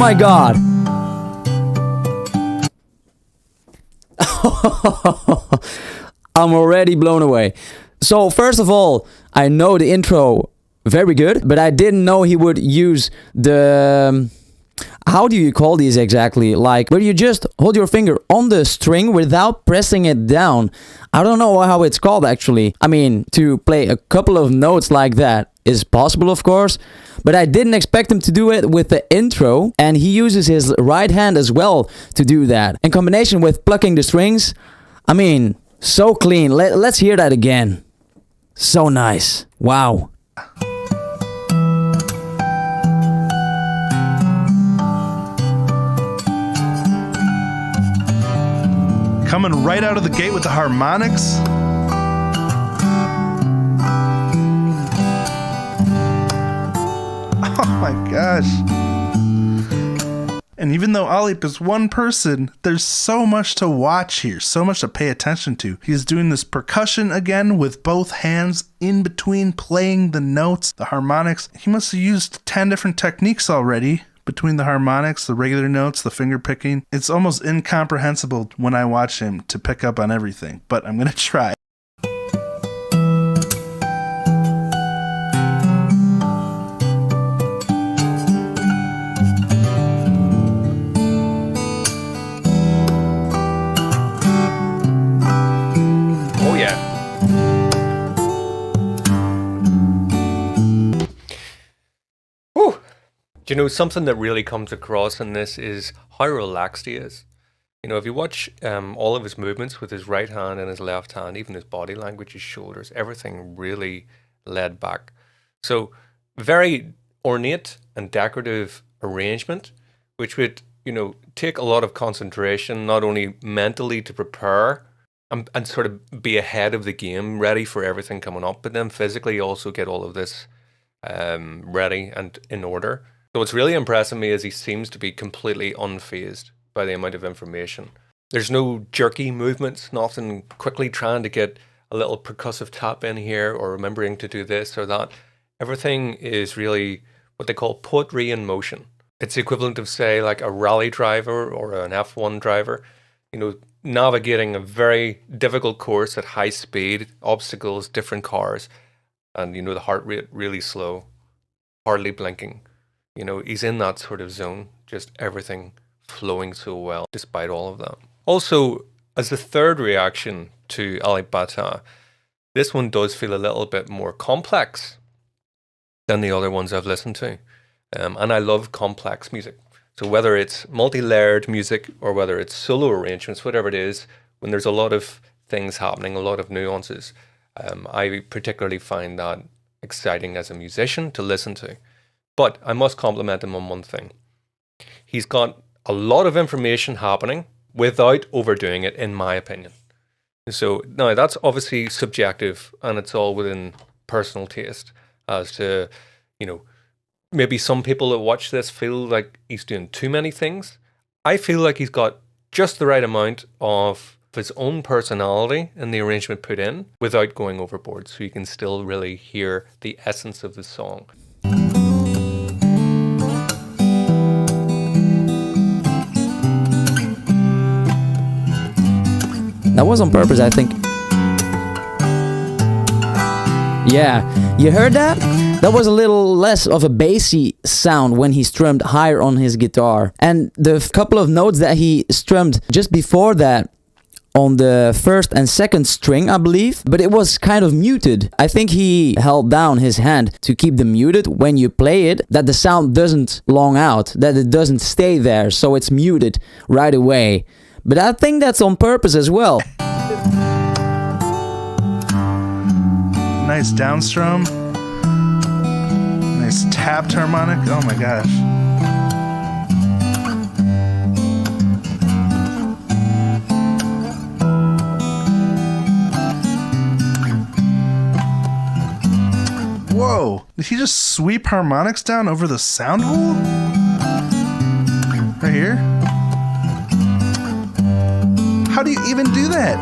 my god. I'm already blown away. So first of all, I know the intro very good, but I didn't know he would use the... How do you call these exactly? Like, where you just hold your finger on the string without pressing it down. I don't know how it's called actually. I mean, to play a couple of notes like that is possible, of course, but I didn't expect him to do it with the intro, and he uses his right hand as well to do that. In combination with plucking the strings, I mean, so clean. Let's hear that again. So nice. Wow. Coming right out of the gate with the harmonics. Oh my gosh. And even though Alip is one person, there's so much to watch here, so much to pay attention to. He's doing this percussion again with both hands in between playing the notes, the harmonics. He must have used 10 different techniques already. Between the harmonics, the regular notes, the finger picking. It's almost incomprehensible when I watch him to pick up on everything, but I'm going to try. Oh yeah. Whew. Do you know, something that really comes across in this is how relaxed he is. You know, if you watch all of his movements with his right hand and his left hand, even his body language, his shoulders, everything really laid back. So very ornate and decorative arrangement, which would, you know, take a lot of concentration, not only mentally to prepare and sort of be ahead of the game, ready for everything coming up, but then physically also get all of this ready and in order. So what's really impressing me is he seems to be completely unfazed by the amount of information. There's no jerky movements, nothing quickly trying to get a little percussive tap in here or remembering to do this or that. Everything is really what they call poetry in motion. It's the equivalent of, say, like a rally driver or an F1 driver, you know, navigating a very difficult course at high speed, obstacles, different cars, and, you know, the heart rate really slow, hardly blinking. You know, he's in that sort of zone, just everything flowing so well, despite all of that. Also, as the third reaction to Alip, this one does feel a little bit more complex than the other ones I've listened to. And I love complex music. So whether it's multi-layered music or whether it's solo arrangements, whatever it is, when there's a lot of things happening, a lot of nuances, I particularly find that exciting as a musician to listen to. But I must compliment him on one thing. He's got a lot of information happening without overdoing it, in my opinion. So now that's obviously subjective, and it's all within personal taste as to, you know, maybe some people that watch this feel like he's doing too many things. I feel like he's got just the right amount of his own personality in the arrangement put in without going overboard, so you can still really hear the essence of the song. That was on purpose, I think. Yeah, you heard that? That was a little less of a bassy sound when he strummed higher on his guitar. And the couple of notes that he strummed just before that on the first and second string, I believe, but it was kind of muted. I think he held down his hand to keep them muted when you play it, that the sound doesn't long out, that it doesn't stay there, so it's muted right away. But I think that's on purpose as well. Nice downstrum. Nice tapped harmonic. Oh my gosh. Whoa. Did he just sweep harmonics down over the sound hole? Right here? How do you even do that?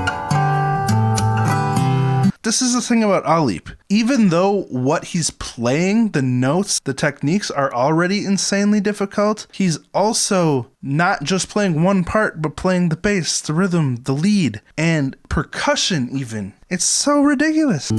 This is the thing about Alip. Even though what he's playing, the notes, the techniques are already insanely difficult, he's also not just playing one part, but playing the bass, the rhythm, the lead, and percussion even. It's so ridiculous.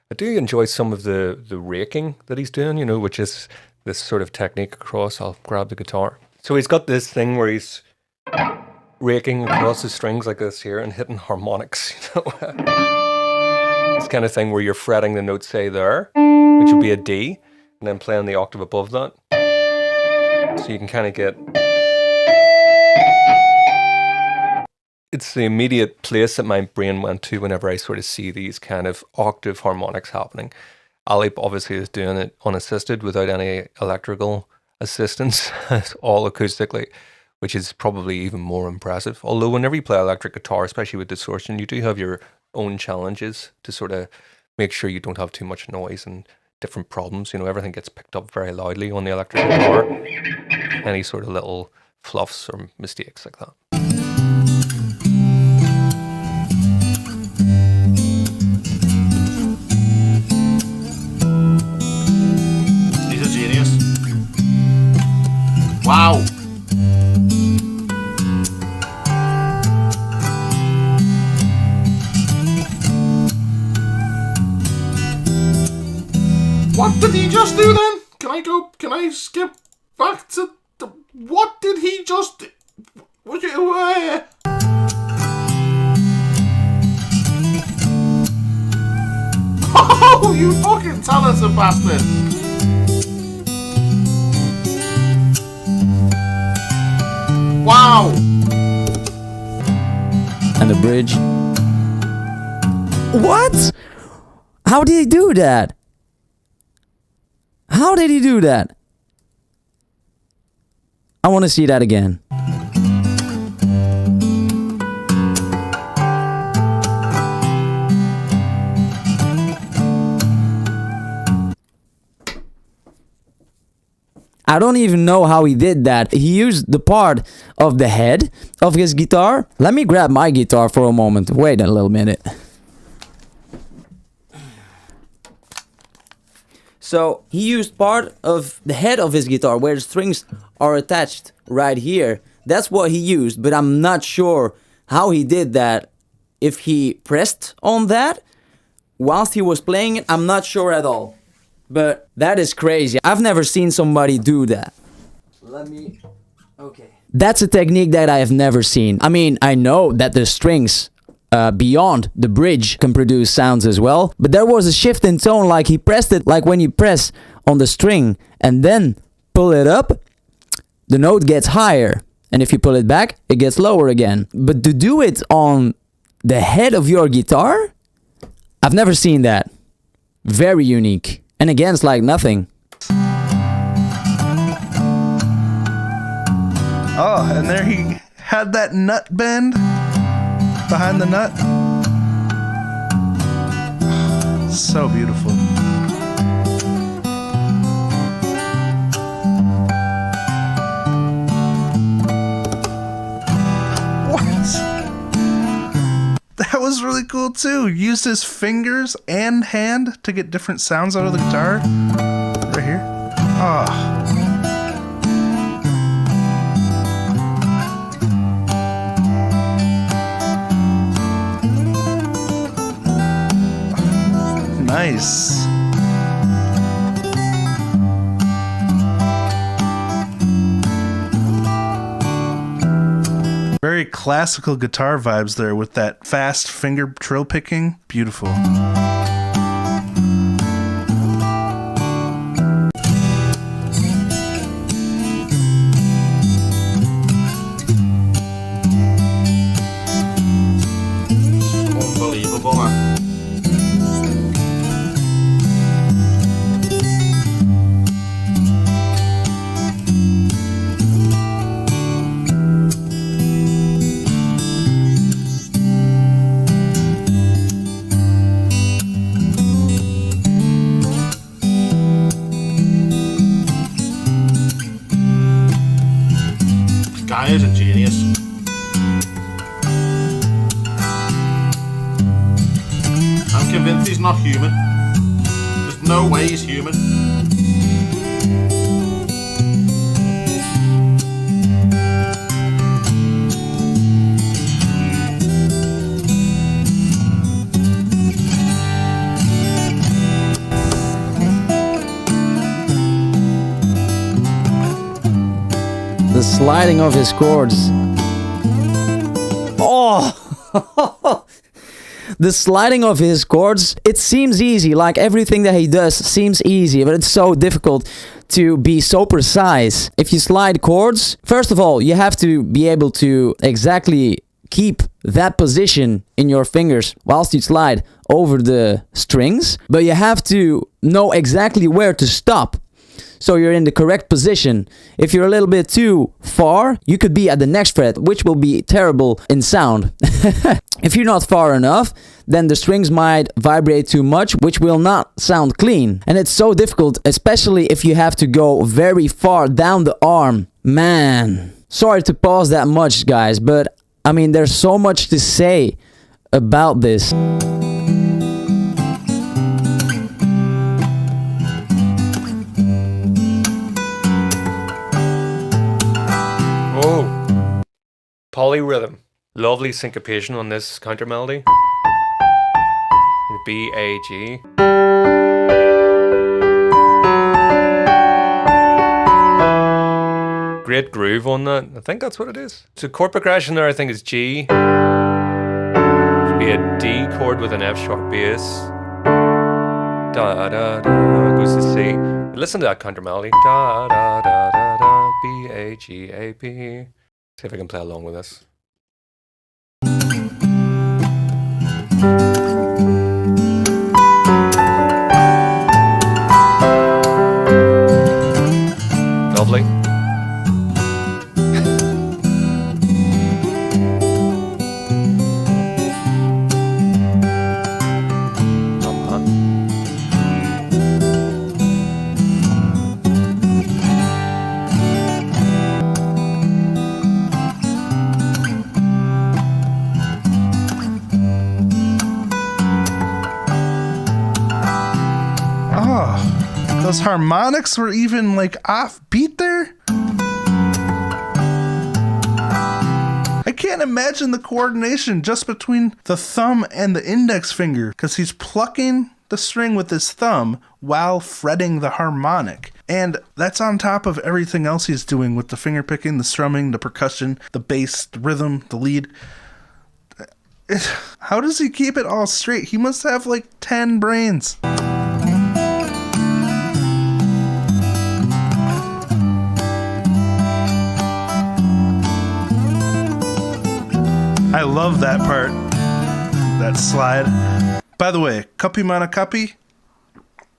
I do enjoy some of the raking that he's doing, you know, which is this sort of technique across. I'll grab the guitar. So he's got this thing where he's raking across the strings like this here and hitting harmonics, you know. This kind of thing where you're fretting the note, say there, which would be a D, and then playing the octave above that. So you can kind of get... It's the immediate place that my brain went to whenever I sort of see these kind of octave harmonics happening. Alip obviously is doing it unassisted without any electrical assistance. It's all acoustically, which is probably even more impressive. Although whenever you play electric guitar, especially with distortion, you do have your own challenges to sort of make sure you don't have too much noise and different problems. You know, everything gets picked up very loudly on the electric guitar. Any sort of little fluffs or mistakes like that. Wow! What did he just do then? Can I skip back to the... What did he just do? Oh, you fucking talented bastard! Wow! And the bridge. What? How did he do that? How did he do that? I want to see that again. I don't even know how he did that. He used the part of the head of his guitar. Let me grab my guitar for a moment. Wait a little minute. So he used part of the head of his guitar where the strings are attached right here. That's what he used, but I'm not sure how he did that. If he pressed on that whilst he was playing it, I'm not sure at all. But that is crazy. I've never seen somebody do that. Okay. That's a technique that I have never seen. I mean, I know that the strings beyond the bridge can produce sounds as well. But there was a shift in tone, like he pressed it, like when you press on the string and then pull it up, the note gets higher. And if you pull it back, it gets lower again. But to do it on the head of your guitar, I've never seen that. Very unique. And again, it's like nothing. Oh, and there he had that nut bend behind the nut. So beautiful. That was really cool too. Used his fingers and hand to get different sounds out of the guitar. Right here. Ah. Nice. Very classical guitar vibes there with that fast finger trill picking. Beautiful. Unbelievable, man. guy's a genius. I'm convinced he's not human. There's no way he's human. The sliding of his chords. Oh! The sliding of his chords, it seems easy, like everything that he does seems easy, but it's so difficult to be so precise. If you slide chords, first of all, you have to be able to exactly keep that position in your fingers whilst you slide over the strings, but you have to know exactly where to stop. So you're in the correct position. If you're a little bit too far, you could be at the next fret, which will be terrible in sound. If you're not far enough, then the strings might vibrate too much, which will not sound clean. And it's so difficult, especially if you have to go very far down the arm. Man, sorry to pause that much, guys, but I mean, there's so much to say about this. Oh, polyrhythm. Lovely syncopation on this counter melody. B, A, G. Great groove on that. I think that's what it is. So chord progression there, I think, is G. Should be a D chord with an F sharp bass. Da da da goes to C. Listen to that counter melody. Da da da da da B A G A P. See if I can play along with this. Lovely. Those harmonics were even like off beat there. I can't imagine the coordination just between the thumb and the index finger, because he's plucking the string with his thumb while fretting the harmonic. And that's on top of everything else he's doing with the finger picking, the strumming, the percussion, the bass, the rhythm, the lead. How does he keep it all straight? He must have like 10 brains. I love that part, that slide. By the way, copy mana copy.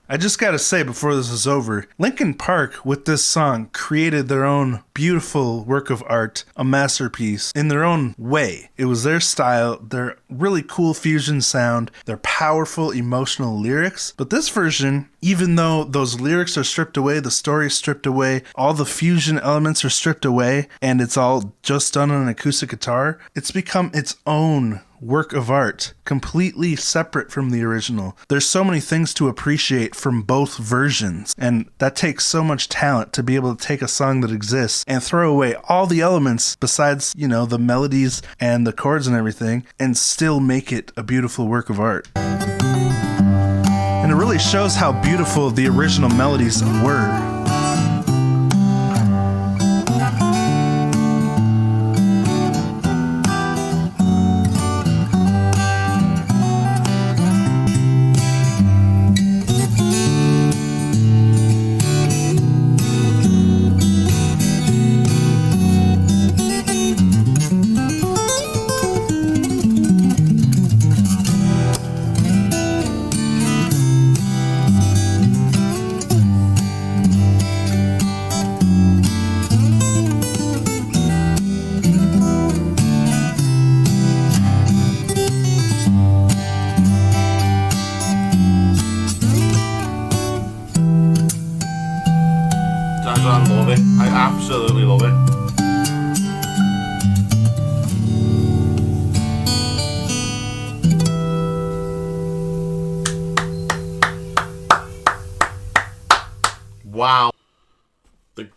I just gotta say before this is over, Linkin Park with this song created their own beautiful work of art, a masterpiece in their own way. It was their style, their really cool fusion sound, their powerful emotional lyrics. But this version, even though those lyrics are stripped away, the story is stripped away, all the fusion elements are stripped away, and it's all just done on an acoustic guitar, it's become its own work of art, completely separate from the original. There's so many things to appreciate from both versions, and that takes so much talent to be able to take a song that exists and throw away all the elements besides, you know, the melodies and the chords and everything, and still make it a beautiful work of art. And it really shows how beautiful the original melodies were.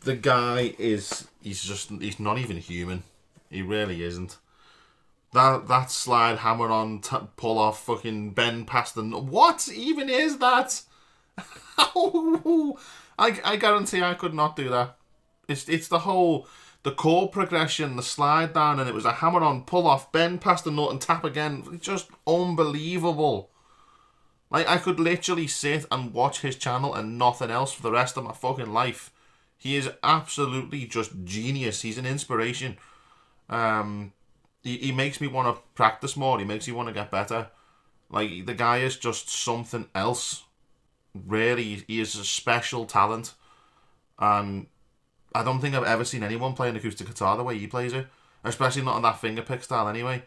The guy he's not even human. He really isn't. That slide, hammer on, pull off, fucking bend past the... What even is that? I guarantee I could not do that. It's the chord progression, the slide down, and it was a hammer on, pull off, bend past the nut and tap again. It's just unbelievable. Like, I could literally sit and watch his channel and nothing else for the rest of my fucking life. He is absolutely just genius. He's an inspiration. He makes me want to practice more. He makes me want to get better. Like, the guy is just something else. Really, he is a special talent. And I don't think I've ever seen anyone play an acoustic guitar the way he plays it. Especially not on that fingerpick style anyway.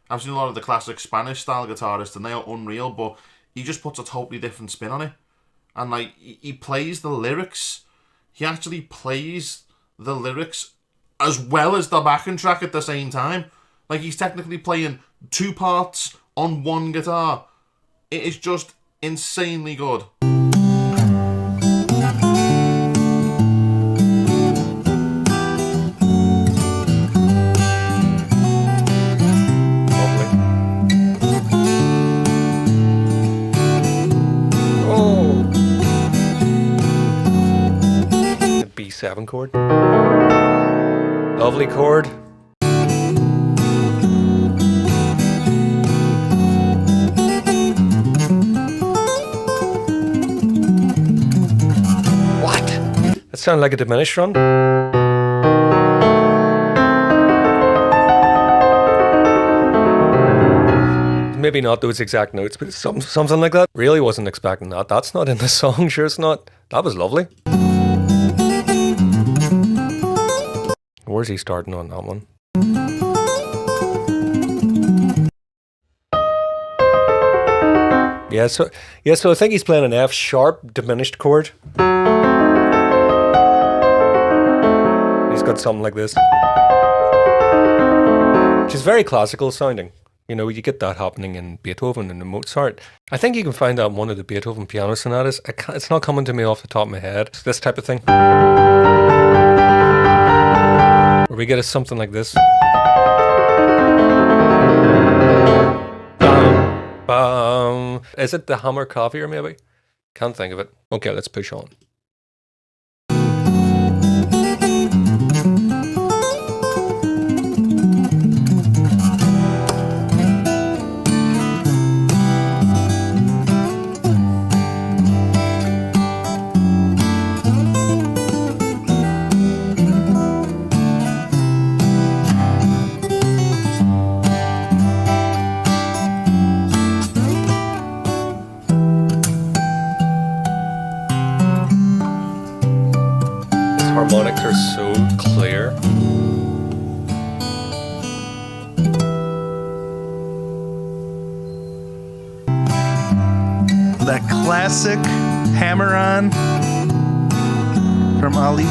I've seen a lot of the classic Spanish style guitarists and they are unreal, but he just puts a totally different spin on it. And like, he plays the lyrics. He actually plays the lyrics as well as the backing track at the same time. Like, he's technically playing two parts on one guitar. It is just insanely good. B7 chord. Lovely chord. What? That sounded like a diminished run. Maybe not those exact notes, but something like that. Really wasn't expecting that. That's not in the song, sure it's not. That was lovely. Where's he starting on that one? Yeah, so I think he's playing an F sharp diminished chord. He's got something like this, which is very classical sounding. You know, you get that happening in Beethoven and in Mozart. I think you can find that in one of the Beethoven piano sonatas. It's not coming to me off the top of my head. It's this type of thing. Where we get something like this. Bam, bam. Is it the hammer clavier maybe? Can't think of it. Okay, let's push on. Harmonics are so clear. That classic hammer-on from Alip.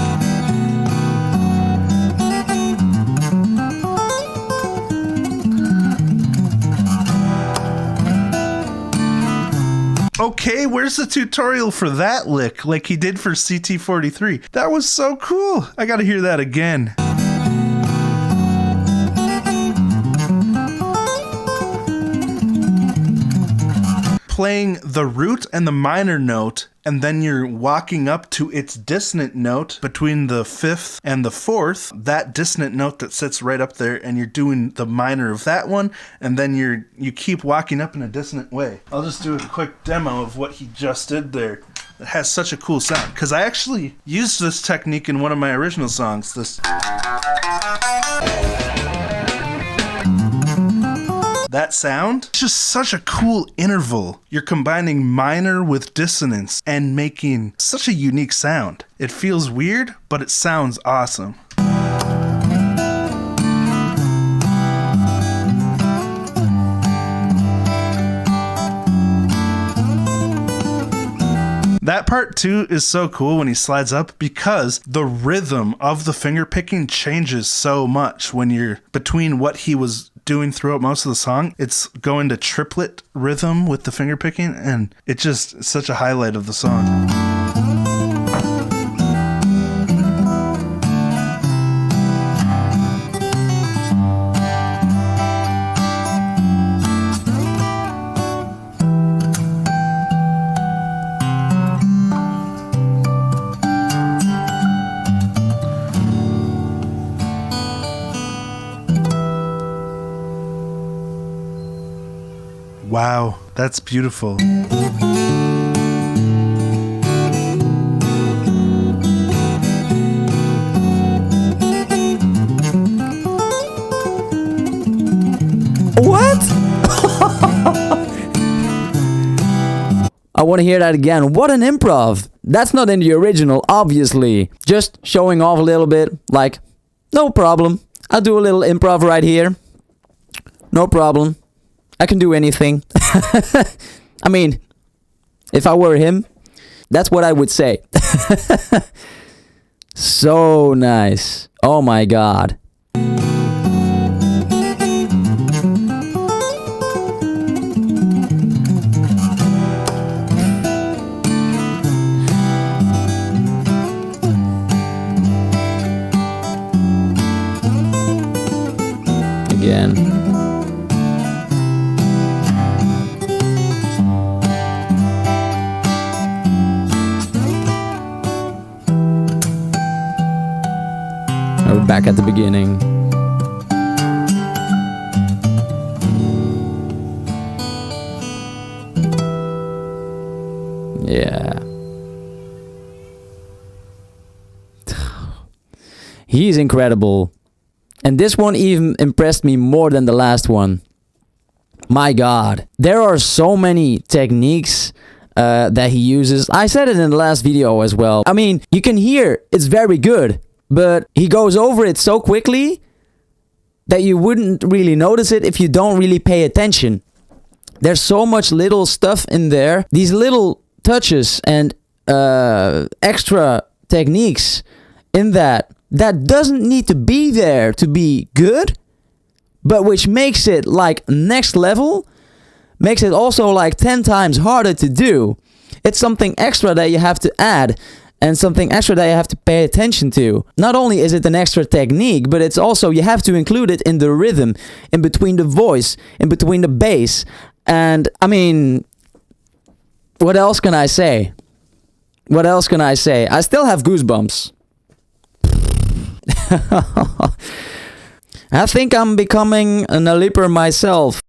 Okay, where's the tutorial for that lick like he did for CT43? That was so cool. I gotta hear that again. Playing the root and the minor note, and then you're walking up to its dissonant note between the fifth and the fourth, that dissonant note that sits right up there, and you're doing the minor of that one, and then you keep walking up in a dissonant way. I'll just do a quick demo of what he just did there. It has such a cool sound, because I actually used this technique in one of my original songs. That sound, it's just such a cool interval. You're combining minor with dissonance and making such a unique sound. It feels weird, but it sounds awesome. That part too is so cool when he slides up because the rhythm of the finger picking changes so much when you're between what he was doing throughout most of the song. It's going to triplet rhythm with the finger picking, and it's just such a highlight of the song. Wow, that's beautiful. What? I want to hear that again. What an improv. That's not in the original, obviously. Just showing off a little bit, like, no problem. I'll do a little improv right here. No problem. I can do anything. I mean, if I were him, that's what I would say. So nice. Oh my god. Again. We're back at the beginning. Yeah. He's incredible. And this one even impressed me more than the last one. My god. There are so many techniques that he uses. I said it in the last video as well. I mean, you can hear it's very good, but he goes over it so quickly that you wouldn't really notice it if you don't really pay attention. There's so much little stuff in there. These little touches and extra techniques in that doesn't need to be there to be good, but which makes it like next level, makes it also like 10 times harder to do. It's something extra that you have to add and something extra that you have to pay attention to. Not only is it an extra technique, but it's also, you have to include it in the rhythm, in between the voice, in between the bass. And I mean, what else can I say? What else can I say? I still have goosebumps. I think I'm becoming an Alipper myself.